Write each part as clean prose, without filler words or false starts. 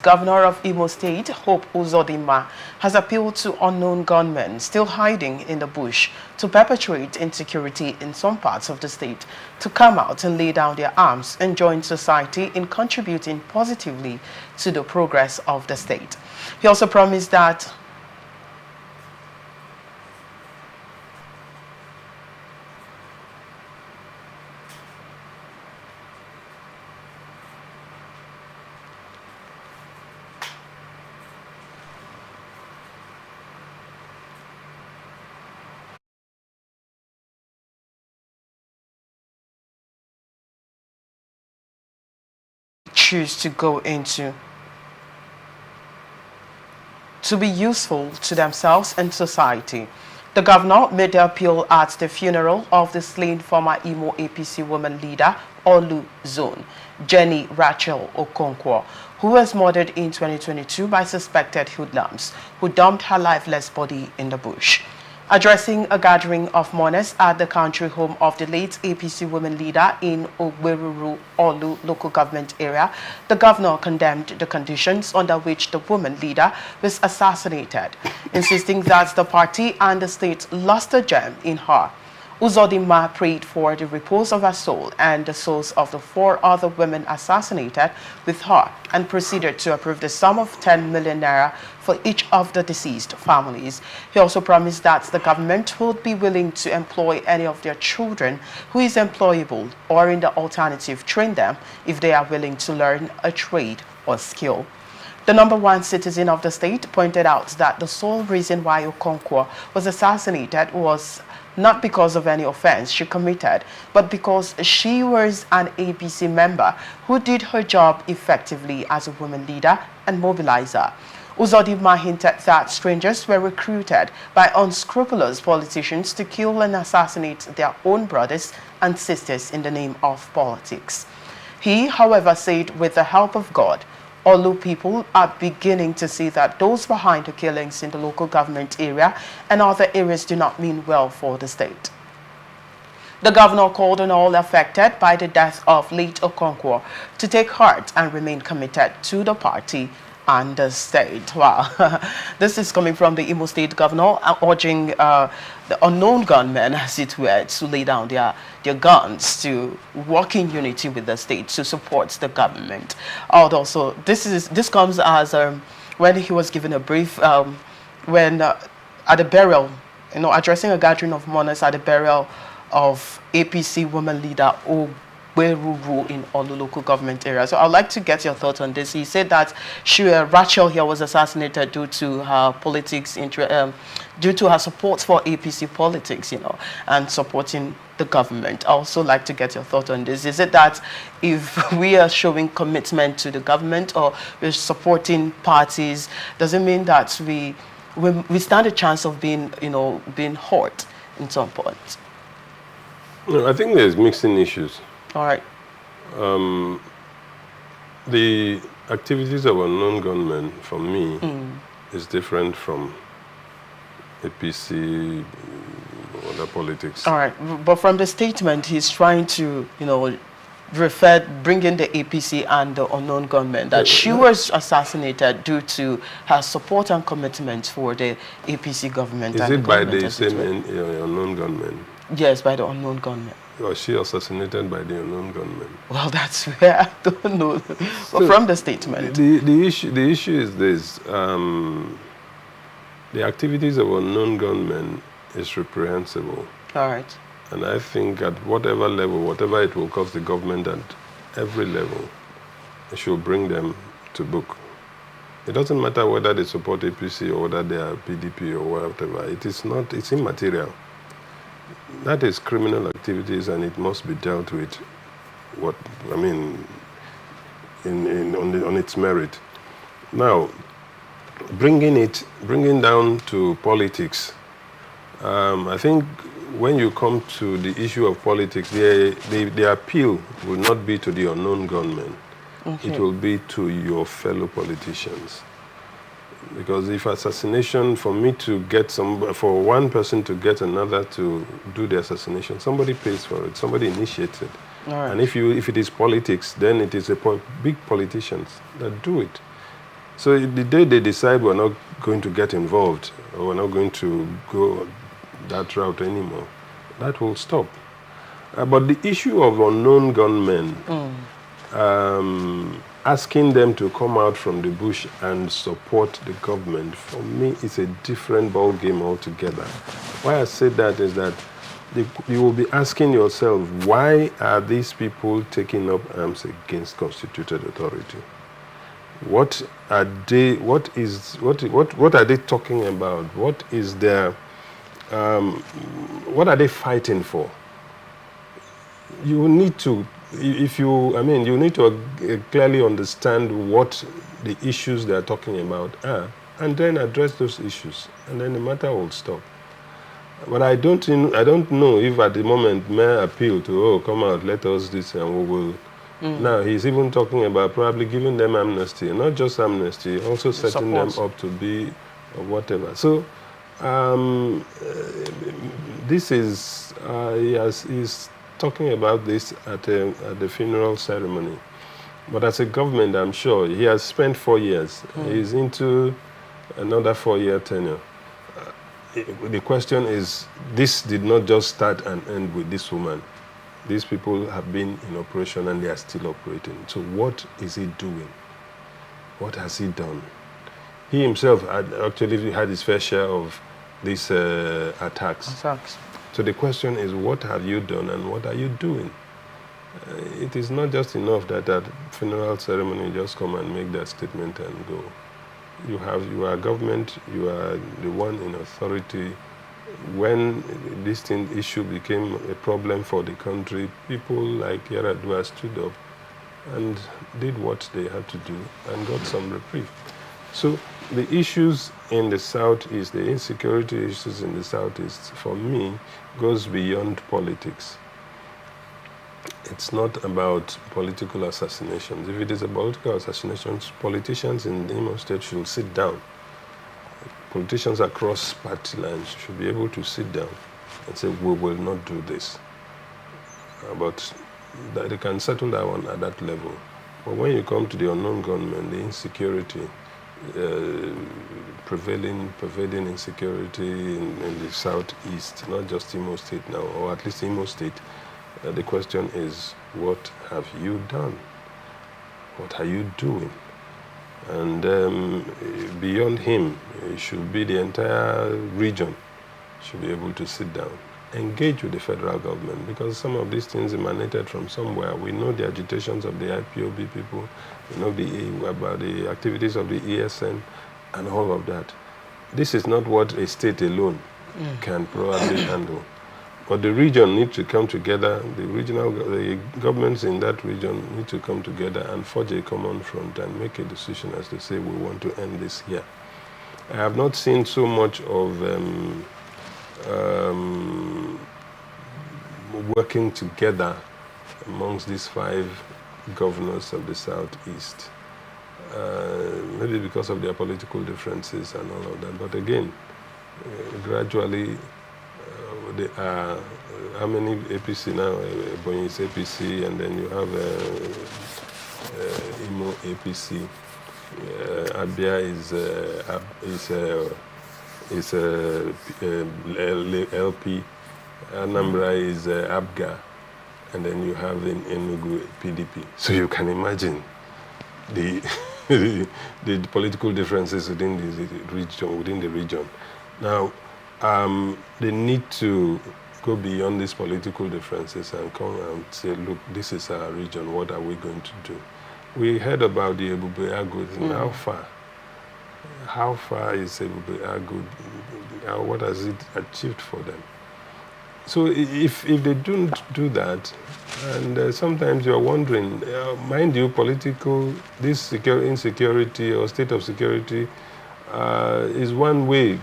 Governor of Imo State, Hope Uzodinma, has appealed to unknown gunmen still hiding in the bush to perpetuate insecurity in some parts of the state to come out and lay down their arms and join society in contributing positively to the progress of the state. He also promised that choose to go into to be useful to themselves and society. The governor made the appeal at the funeral of the slain former Imo APC woman leader, Olu Zone, Jenny Rachel Okonkwo, who was murdered in 2022 by suspected hoodlums who dumped her lifeless body in the bush. Addressing a gathering of mourners at the country home of the late APC woman leader in Ogweruru, Olu local government area, the governor condemned the conditions under which the woman leader was assassinated, insisting that the party and the state lost a gem in her. Uzodinma prayed for the repose of her soul and the souls of the 4 other women assassinated with her and proceeded to approve the sum of 10 million naira for each of the deceased families. He also promised that the government would be willing to employ any of their children who is employable, or in the alternative, train them if they are willing to learn a trade or skill. The #1 citizen of the state pointed out that the sole reason why Okonkwo was assassinated was not because of any offense she committed, but because she was an APC member who did her job effectively as a woman leader and mobilizer. Uzodinma hinted that strangers were recruited by unscrupulous politicians to kill and assassinate their own brothers and sisters in the name of politics. He, however, said with the help of God, Olu people are beginning to see that those behind the killings in the local government area and other areas do not mean well for the state. The governor called on all affected by the death of late Okonkwo to take heart and remain committed to the party and the state. Wow. This is coming from the Imo State governor, urging the unknown gunmen, as it were, to lay down their guns, to work in unity with the state, to support the government. Also, this comes as when he was given a brief when at the burial, addressing a gathering of mourners at the burial of APC woman leader Ogweruru in Olu local government area. So I'd like to get your thoughts on this. He said that Rachel here was assassinated due to her politics, due to her support for APC politics, and supporting the government. I also like to get your thought on this. Is it that if we are showing commitment to the government or we're supporting parties, does it mean that we stand a chance of being hurt in some point? No, I think there's mixing issues. All right. The activities of unknown gunmen, for me, is different from APC, other politics. All right. But from the statement, he's trying to, bring in the APC and the unknown gunmen, that she was assassinated due to her support and commitment for the APC government. Is it by the same unknown gunmen? Yes, by the unknown gunmen. Was she assassinated by the unknown gunmen? Well, that's where I don't know. But from the statement. The issue is this. The activities of unknown gunmen is reprehensible. All right. And I think at whatever level, whatever it will cost the government at every level, it should bring them to book. It doesn't matter whether they support APC or whether they are PDP or whatever. It's immaterial. That is criminal activities, and it must be dealt with. On its merit. Now, bringing down to politics. I think when you come to the issue of politics, the appeal will not be to the unknown gunmen. Okay. It will be to your fellow politicians. Because if assassination, for one person to get another to do the assassination, somebody pays for it, somebody initiates it. Right. And if it is politics, then it is big politicians that do it. So the day they decide we're not going to get involved, or we're not going to go that route anymore, that will stop. But the issue of unknown gunmen, asking them to come out from the bush and support the government, for me, it's a different ball game altogether. Why I say that is that you will be asking yourself, why are these people taking up arms against constituted authority? What are they? What are they talking about? What is their? What are they fighting for? You need to, you need to clearly understand what the issues they are talking about are, and then address those issues, and then the matter will stop. But I don't know if at the moment may appeal to, come out, let us this, and we will. Now he's even talking about probably giving them amnesty, not just amnesty, also setting them up to be or whatever. So this is he's talking about this at the funeral ceremony. But as a government, I'm sure he has spent 4 years. He's into another 4-year tenure. The question is, this did not just start and end with this woman. These people have been in operation and they are still operating. So what is he doing? What has he done? He himself had actually had his fair share of these attacks. So the question is, what have you done and what are you doing? It is not just enough that at funeral ceremony just come and make that statement and go. You are government, you are the one in authority. When this issue became a problem for the country, people like Yaradua stood up and did what they had to do and got some reprieve. So the issues in the Southeast, the insecurity issues in the Southeast, for me, goes beyond politics. It's not about political assassinations. If it is a political assassinations, politicians in Imo State should sit down. Politicians across party lines should be able to sit down and say, we will not do this. But they can settle that one at that level. But when you come to the unknown gunmen, the insecurity, pervading insecurity in the Southeast, not just Imo State now, or at least Imo State, the question is, what have you done? What are you doing? And beyond him, it should be the entire region should be able to sit down, engage with the federal government, because some of these things emanated from somewhere. We know the agitations of the IPOB people, we know about the activities of the ESN and all of that. This is not what a state alone can probably handle. But the region needs to come together, the governments in that region need to come together and forge a common front and make a decision as they say, we want to end this here. I have not seen so much of working together amongst these 5 governors of the Southeast. Maybe because of their political differences and all of that. But again, gradually, there are how many APC now? Ebonyi is APC, and then you have Imo APC. Abia is LP. Anambra is ABGA, and then you have in Enugu PDP. So you can imagine the the political differences within the region. Now, they need to go beyond these political differences and come and say, look, this is our region, what are we going to do? We heard about the Ebube Agud, and how far? How far is Ebube Agud? What has it achieved for them? So if they don't do that, and sometimes you're wondering, mind you, this insecurity or state of security is one way.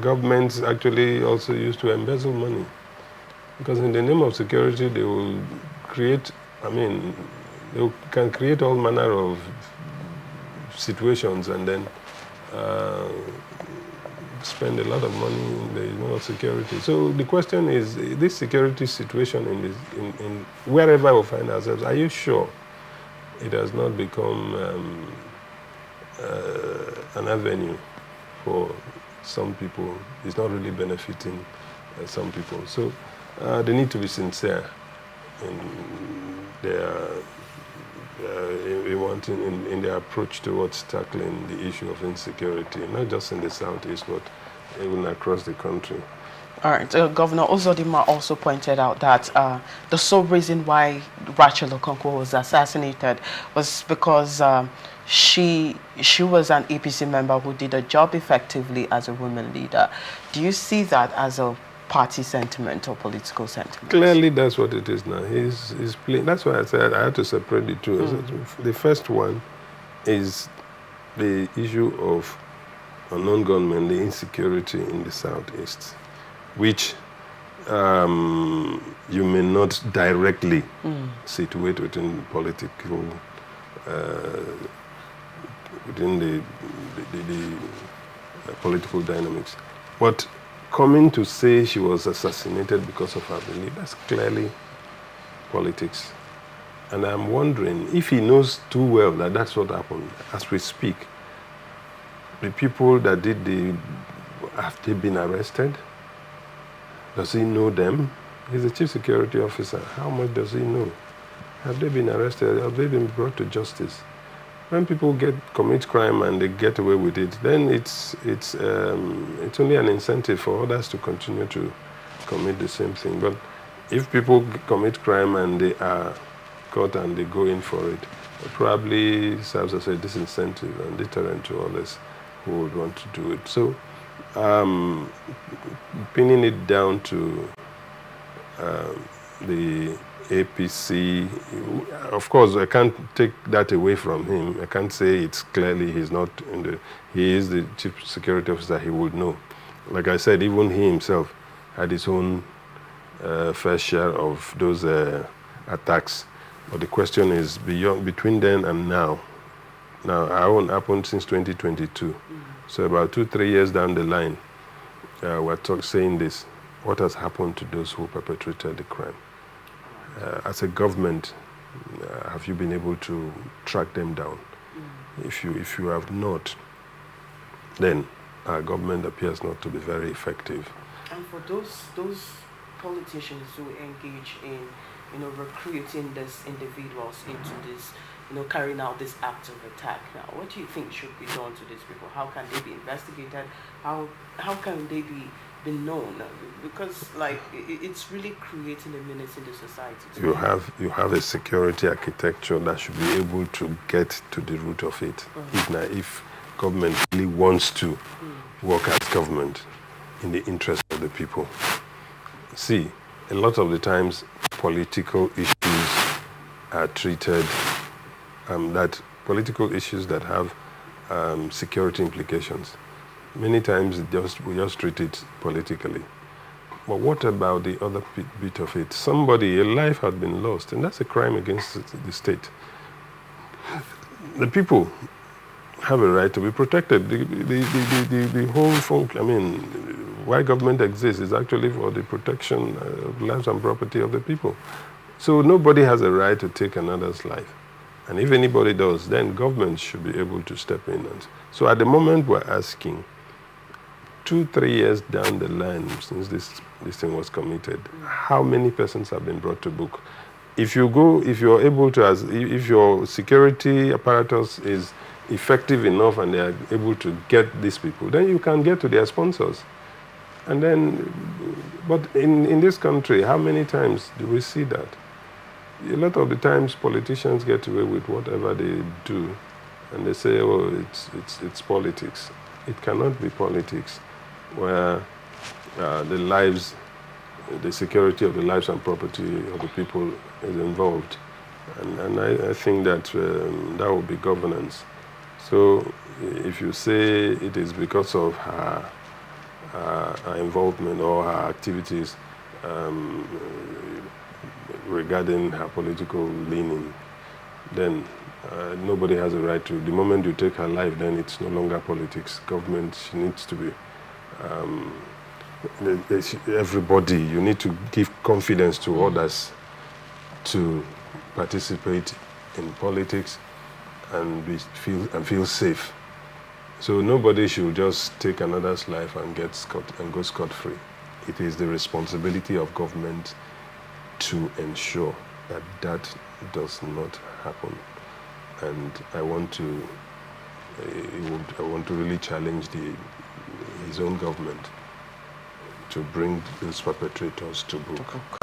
Governments actually also used to embezzle money, because in the name of security they will create, they can create all manner of situations and then spend a lot of money in the name of security. So the question is, this security situation in wherever we find ourselves, are you sure it has not become an avenue for some people. It's not really benefiting some people. So they need to be sincere in their in their approach towards tackling the issue of insecurity, not just in the Southeast, but even across the country. All right. Governor Uzodinma also pointed out that the sole reason why Rachel Okonkwo was assassinated was because she was an APC member who did a job effectively as a women leader. Do you see that as a party sentiment or political sentiment? Clearly, that's what it is now. He's playing. That's why I said I had to separate the two. The first one is the issue of unknown gunmen, the insecurity in the Southeast, which you may not directly situate within political, within the political dynamics. But coming to say she was assassinated because of her belief, that's clearly politics. And I'm wondering if he knows too well that that's what happened. As we speak, the people that did have they been arrested? Does he know them? He's the chief security officer. How much does he know? Have they been arrested? Have they been brought to justice? When people commit crime and they get away with it, then it's only an incentive for others to continue to commit the same thing. But if people commit crime and they are caught and they go in for it probably serves as a disincentive and deterrent to others who would want to do it. So pinning it down to the APC, of course, I can't take that away from him. I can't say it's clearly he's not he is the chief security officer, he would know. Like I said, even he himself had his own fair share of those attacks. But the question is, between then and now, our own happened since 2022. So about 2-3 years down the line, we're saying this. What has happened to those who perpetrated the crime? As a government, have you been able to track them down? If you have not, then our government appears not to be very effective. And for those politicians who engage in recruiting these individuals into this, carrying out this act of attack, now what do you think should be done to these people? How can they be investigated? How can they be known? Because it's really creating a menace in the society. You have a security architecture that should be able to get to the root of it. If government really wants to work as government in the interest of the people. See, a lot of the times political issues are treated political issues that have security implications. Many times we just treat it politically. But what about the other bit of it? A life had been lost, and that's a crime against the state. The people have a right to be protected. The whole why government exists is actually for the protection of lives and property of the people. So nobody has a right to take another's life. And if anybody does, then government should be able to step in. So at the moment we're asking, 2-3 years down the line since this thing was committed, how many persons have been brought to book? If you're able to, if your security apparatus is effective enough and they are able to get these people, then you can get to their sponsors. And then, but in this country, how many times do we see that? A lot of the times politicians get away with whatever they do, and they say, oh, it's politics. It cannot be politics where the security of the lives and property of the people is involved. And I think that that will be governance. So if you say it is because of her involvement or her activities regarding her political leaning, then nobody has a right to. The moment you take her life, then it's no longer politics. Government needs to be everybody. You need to give confidence to others to participate in politics and feel safe So nobody should just take another's life and go scot-free. It is the responsibility of government to ensure that that does not happen. And I want to really challenge his own government to bring those perpetrators to book.